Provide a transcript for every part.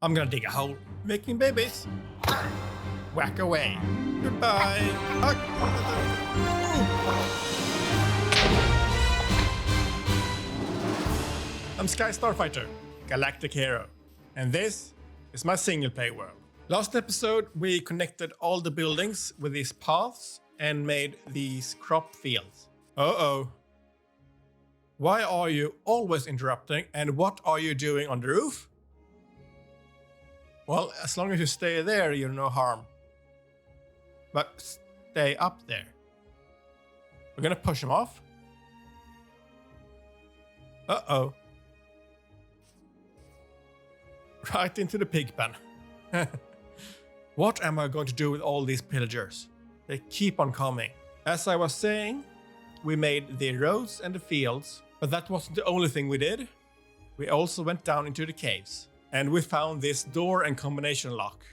I'm gonna dig a hole. Making babies. Whack away. Goodbye. I'm Sky Starfighter, Galactic Hero, and this is my single-player world. Last episode, we connected all the buildings with these paths and made these crop fields. Uh-oh. Why are you always interrupting, and what are you doing on the roof? Well, as long as you stay there, you're no harm. But stay up there. We're gonna push him off. Uh-oh. Right into the pig pen. What am I going to do with all these pillagers? They keep on coming. As I was saying, we made the roads and the fields, but that wasn't the only thing we did. We also went down into the caves, and we found this door and combination lock.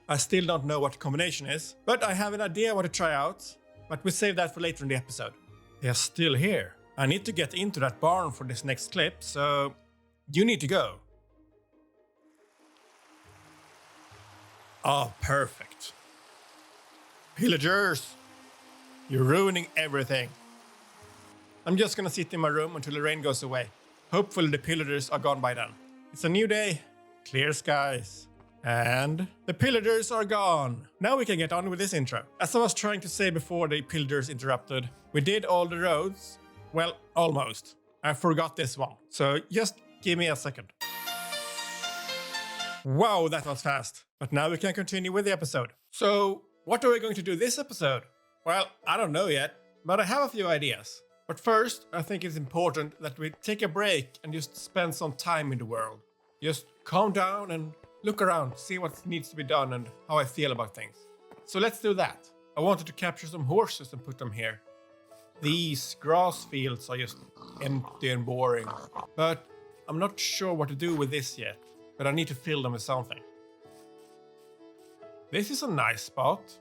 I still don't know what the combination is, but I have an idea what to try out, but we'll save that for later in the episode. They are still here. I need to get into that barn for this next clip, so you need to go. Oh, perfect. Pillagers! You're ruining everything. I'm just gonna sit in my room until the rain goes away. Hopefully the pillagers are gone by then. It's a new day, clear skies, and the pillagers are gone. Now we can get on with this intro. As I was trying to say before the pillagers interrupted, we did all the roads. Well, almost. I forgot this one, so just give me a second. Wow, that was fast. But now we can continue with the episode. So, what are we going to do this episode? Well, I don't know yet, but I have a few ideas. But first, I think it's important that we take a break and just spend some time in the world. Just calm down and look around, see what needs to be done and how I feel about things. So let's do that. I wanted to capture some horses and put them here. These grass fields are just empty and boring, but I'm not sure what to do with this yet, but I need to fill them with something. This is a nice spot.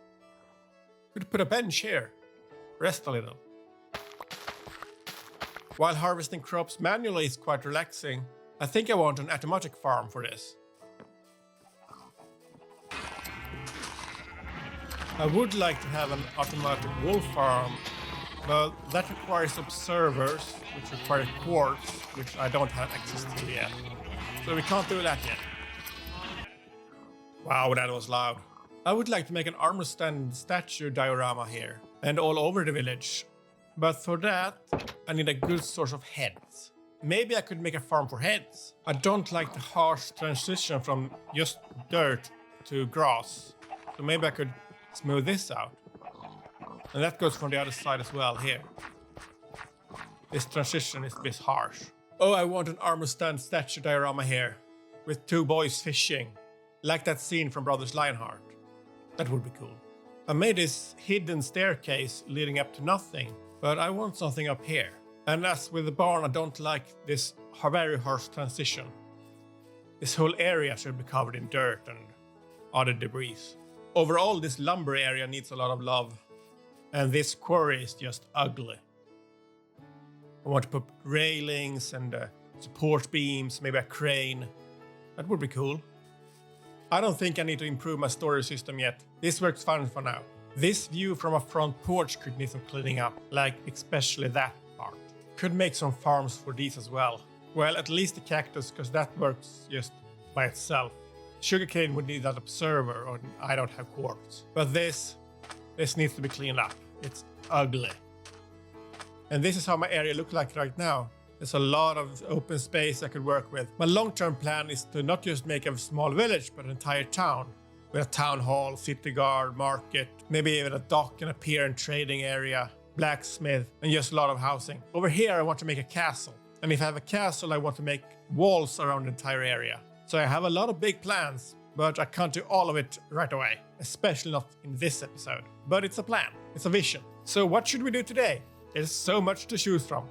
Could put a bench here. Rest a little. While harvesting crops manually is quite relaxing, I think I want an automatic farm for this. I would like to have an automatic wool farm, but that requires observers, which require quartz, which I don't have access to yet. So we can't do that yet. Wow, that was loud. I would like to make an armor stand statue diorama here, and all over the village. But for that, I need a good source of heads. Maybe I could make a farm for heads. I don't like the harsh transition from just dirt to grass. So maybe I could smooth this out. And that goes from the other side as well here. This transition is a bit harsh. Oh, I want an armor stand statue diorama here. With two boys fishing. Like that scene from Brothers Lionheart. That would be cool. I made this hidden staircase leading up to nothing. But I want something up here. And as with the barn, I don't like this very harsh transition. This whole area should be covered in dirt and other debris. Overall, this lumber area needs a lot of love. And this quarry is just ugly. I want to put railings and support beams, maybe a crane. That would be cool. I don't think I need to improve my storage system yet. This works fine for now. This view from a front porch could need some cleaning up, like especially that part. Could make some farms for these as well. Well, at least the cactus, because that works just by itself. Sugarcane would need that observer, or I don't have quartz. But this needs to be cleaned up. It's ugly. And this is how my area looks like right now. There's a lot of open space I could work with. My long-term plan is to not just make a small village, but an entire town. With a town hall, city guard, market, maybe even a dock and a pier and trading area, blacksmith, and just a lot of housing. Over here, I want to make a castle. And if I have a castle, I want to make walls around the entire area. So I have a lot of big plans, but I can't do all of it right away. Especially not in this episode. But it's a plan. It's a vision. So what should we do today? There's so much to choose from.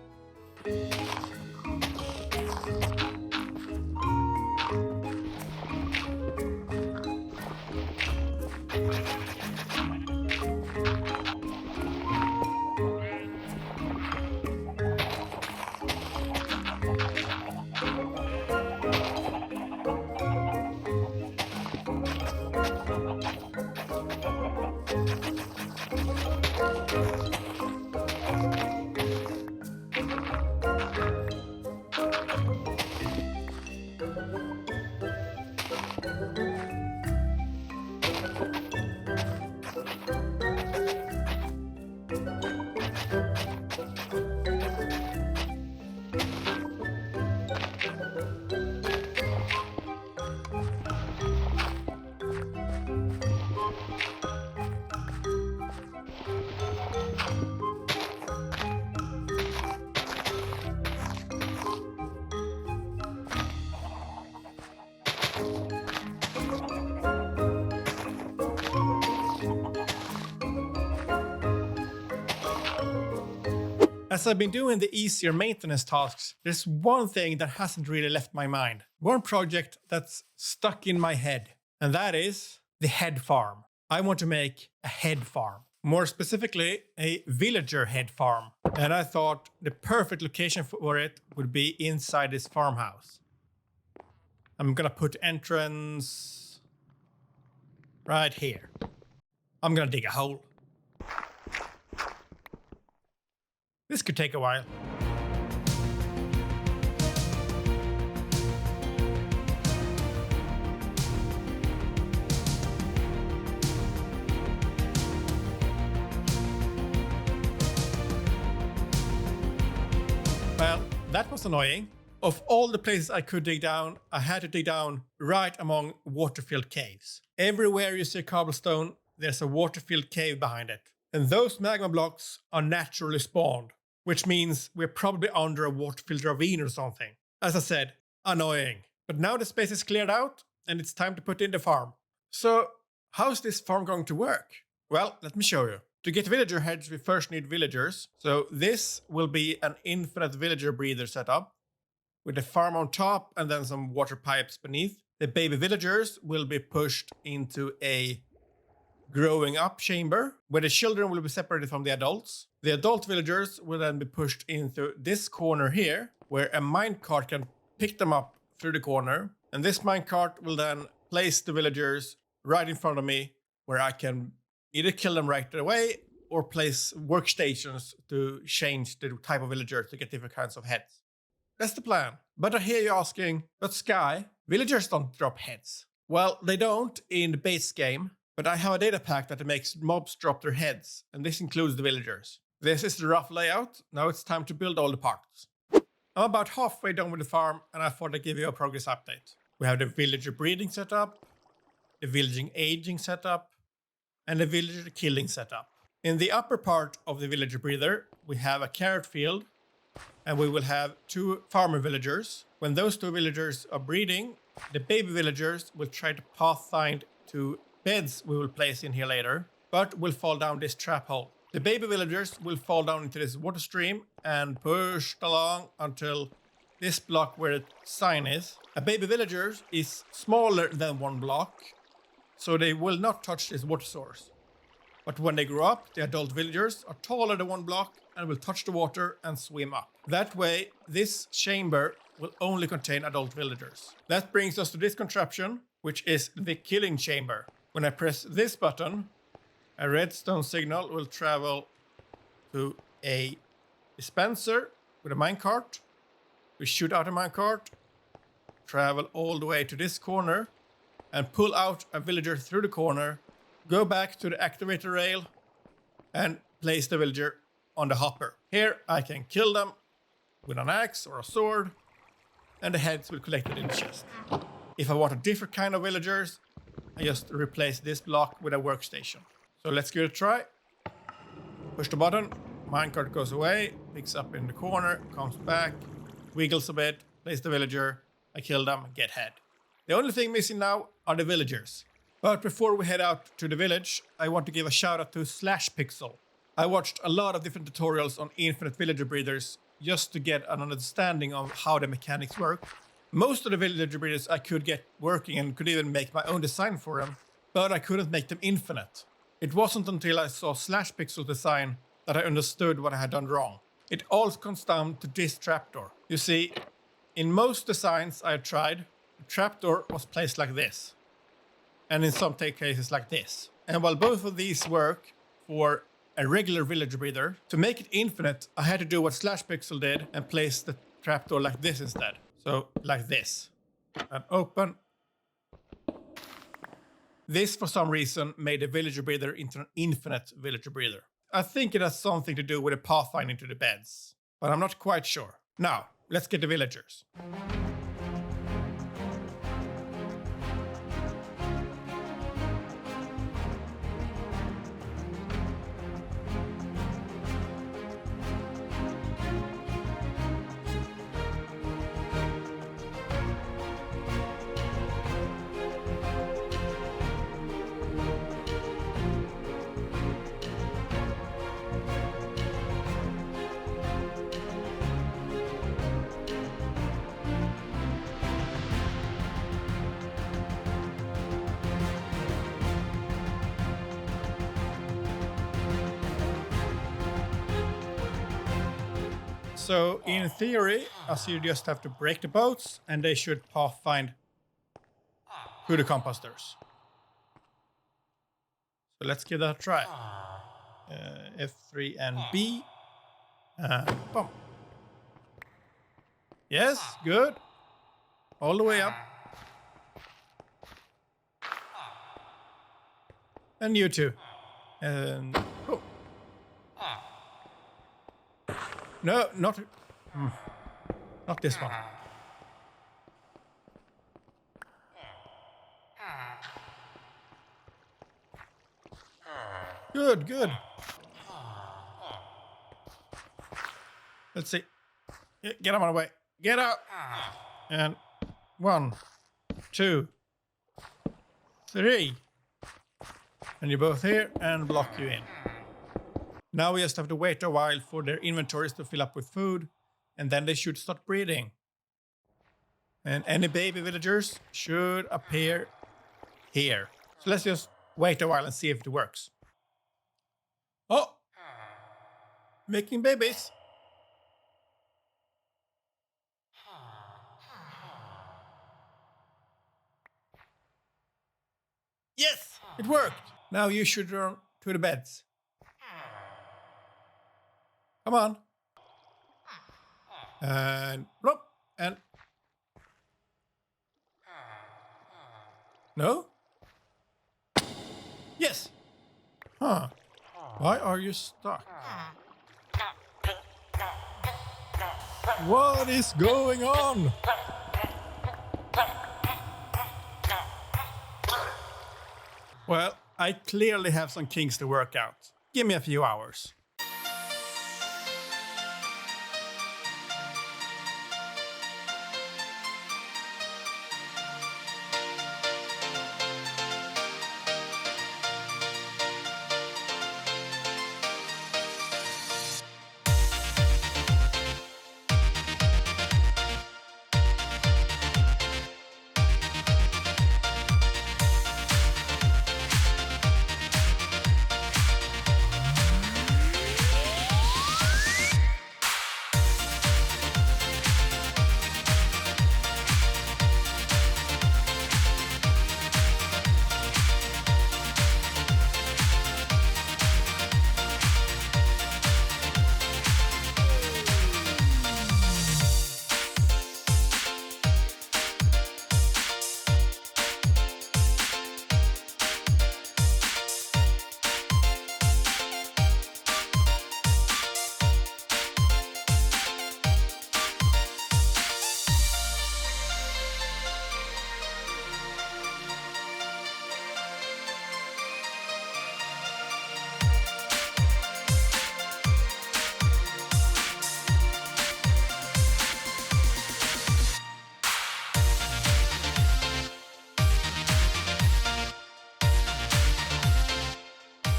As I've been doing the easier maintenance tasks, there's one thing that hasn't really left my mind. One project that's stuck in my head, and that is the head farm. I want to make a head farm. More specifically, a villager head farm. And I thought the perfect location for it would be inside this farmhouse. I'm gonna put entrance right here. I'm gonna dig a hole. This could take a while. Well, that was annoying. Of all the places I could dig down, I had to dig down right among water-filled caves. Everywhere you see cobblestone, there's a water-filled cave behind it. And those magma blocks are naturally spawned, which means we're probably under a water-filled ravine or something. As I said, annoying. But now the space is cleared out, and it's time to put in the farm. So, how's this farm going to work? Well, let me show you. To get villager heads, we first need villagers. So this will be an infinite villager breeder setup, with a farm on top and then some water pipes beneath. The baby villagers will be pushed into a growing up chamber, where the children will be separated from the adults. The adult villagers will then be pushed into this corner here, where a minecart can pick them up through the corner. And this minecart will then place the villagers right in front of me, where I can either kill them right away or place workstations to change the type of villager to get different kinds of heads. That's the plan. But I hear you asking, but Sky, villagers don't drop heads. Well, they don't in the base game, but I have a data pack that makes mobs drop their heads, and this includes the villagers. This is the rough layout. Now it's time to build all the parts. I'm about halfway done with the farm, and I thought I'd give you a progress update. We have the villager breeding setup, the villager aging setup, and the villager killing setup. In the upper part of the villager breeder, we have a carrot field, and we will have 2 farmer villagers. When those 2 villagers are breeding, the baby villagers will try to pathfind to beds we will place in here later, but will fall down this trap hole. The baby villagers will fall down into this water stream and pushed along until this block where the sign is. A baby villager is smaller than 1 block, so they will not touch this water source. But when they grow up, the adult villagers are taller than 1 block and will touch the water and swim up. That way, this chamber will only contain adult villagers. That brings us to this contraption, which is the killing chamber. When I press this button, a redstone signal will travel to a dispenser with a minecart. We shoot out a minecart, travel all the way to this corner, and pull out a villager through the corner, go back to the activator rail, and place the villager on the hopper. Here I can kill them with an axe or a sword, and the heads will collect it in the chest. If I want a different kind of villagers, I just replace this block with a workstation. So let's give it a try. Push the button, minecart goes away, picks up in the corner, comes back, wiggles a bit, place the villager, I kill them, get head. The only thing missing now are the villagers. But before we head out to the village, I want to give a shout out to SlashPixel. I watched a lot of different tutorials on infinite villager breeders just to get an understanding of how the mechanics work. Most of the villager breeders I could get working and could even make my own design for them, but I couldn't make them infinite. It wasn't until I saw SlashPixel design that I understood what I had done wrong. It all comes down to this trapdoor. You see, in most designs I tried, the trapdoor was placed like this, and in some cases like this. And while both of these work for a regular villager breeder, to make it infinite, I had to do what SlashPixel did and place the trapdoor like this instead. So, like this. And open. This, for some reason, made the villager breeder into an infinite villager breeder. I think it has something to do with the pathfinding to the beds, but I'm not quite sure. Now, let's get the villagers. So in theory, us you just have to break the boats and they should find to the composters. So let's give that a try. F3 and B. Boom. Yes, good. All the way up. And you too. And oh. No, not this one. Good, good. Let's see. Get him out of the way. Get out. And 1, 2, 3. And you're both here and block you in. Now we just have to wait a while for their inventories to fill up with food, and then they should start breeding. And any baby villagers should appear here. So let's just wait a while and see if it works. Oh! Making babies. Yes! It worked! Now you should run to the beds. Come on. And plop. And no? Yes. Huh. Why are you stuck? What is going on? Well, I clearly have some kinks to work out. Give me a few hours.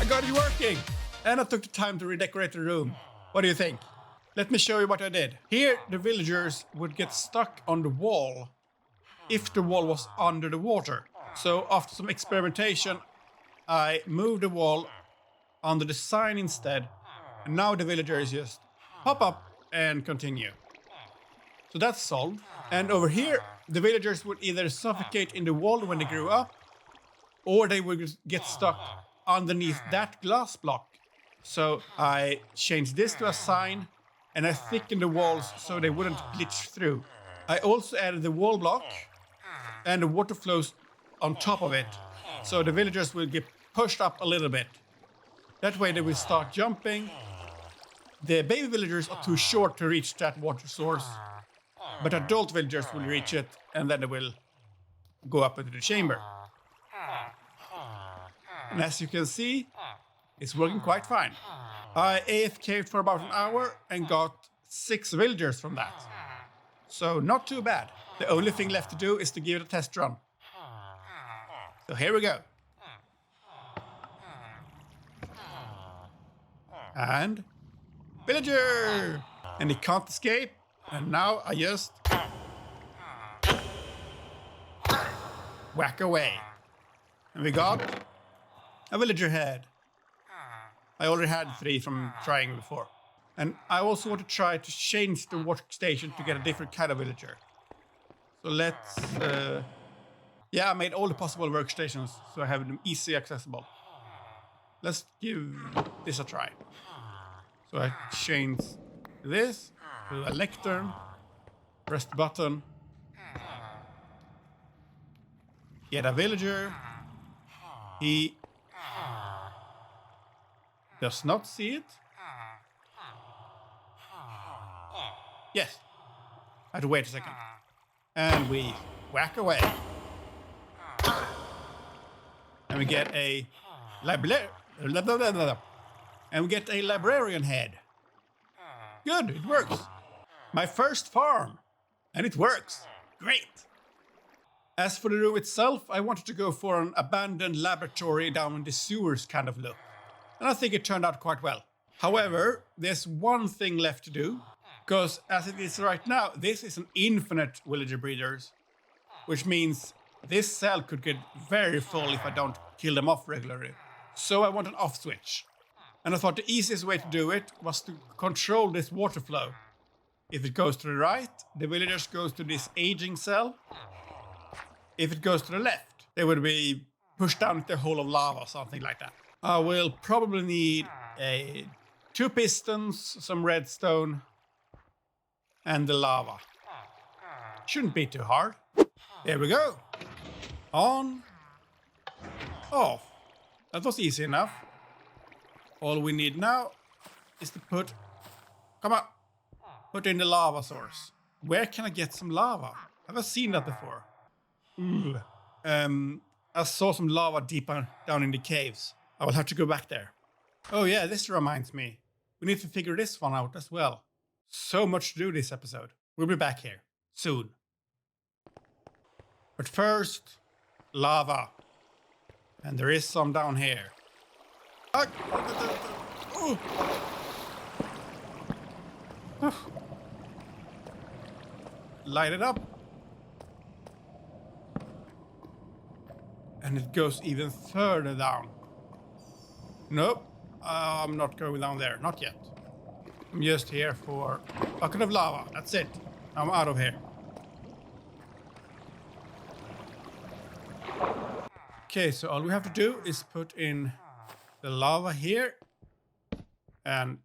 Got it working! And I took the time to redecorate the room. What do you think? Let me show you what I did. Here, the villagers would get stuck on the wall if the wall was under the water. So after some experimentation, I moved the wall under the sign instead. And now the villagers just pop up and continue. So that's solved. And over here, the villagers would either suffocate in the wall when they grew up, or they would get stuck underneath that glass block. So I changed this to a sign and I thickened the walls so they wouldn't glitch through. I also added the wall block and the water flows on top of it, so the villagers will get pushed up a little bit. That way they will start jumping. The baby villagers are too short to reach that water source, but adult villagers will reach it and then they will go up into the chamber. And as you can see, it's working quite fine. I AFK'd for about an hour and got 6 villagers from that. So not too bad. The only thing left to do is to give it a test run. So here we go. And villager! And he can't escape. And now I just whack away. And we got a villager head. I already had 3 from trying before. And I also want to try to change the workstation to get a different kind of villager. So let's... yeah, I made all the possible workstations so I have them easy accessible. Let's give this a try. So I change this to a lectern, press the button, get a villager. He does not see it. Yes. I have to wait a second. And we whack away. And we get a librarian head. Good, it works. My first farm. And it works. Great. As for the room itself, I wanted to go for an abandoned laboratory down in the sewers kind of look. And I think it turned out quite well. However, there's one thing left to do. Because as it is right now, this is an infinite villager breeders. Which means this cell could get very full if I don't kill them off regularly. So I want an off switch. And I thought the easiest way to do it was to control this water flow. If it goes to the right, the villagers goes to this aging cell. If it goes to the left, they would be pushed down into a hole of lava or something like that. I will probably need 2 pistons, some redstone, and the lava. Shouldn't be too hard. There we go. On. Off. That was easy enough. All we need now is to put... Come on. Put in the lava source. Where can I get some lava? Have I seen that before? I saw some lava deep down in the caves. I will have to go back there. Oh yeah, this reminds me. We need to figure this one out as well. So much to do this episode. We'll be back here soon. But first, lava. And there is some down here. Light it up. And it goes even further down. Nope, I'm not going down there, not yet. I'm just here for a bucket of lava, that's it. I'm out of here. Okay, so all we have to do is put in the lava here. And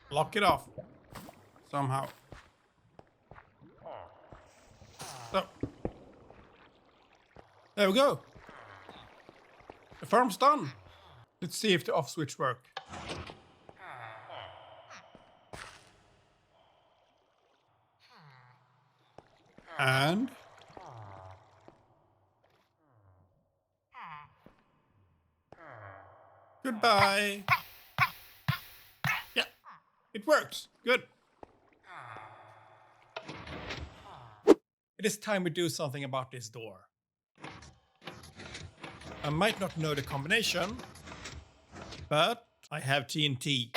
block it off somehow. So, there we go. The farm's done. Let's see if the off switch worked. And goodbye. Yeah, it works. Good. It is time we do something about this door. I might not know the combination, but I have TNT.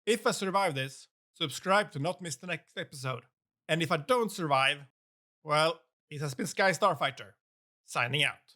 If I survive this, subscribe to not miss the next episode. And if I don't survive, well, it has been Sky Starfighter, signing out.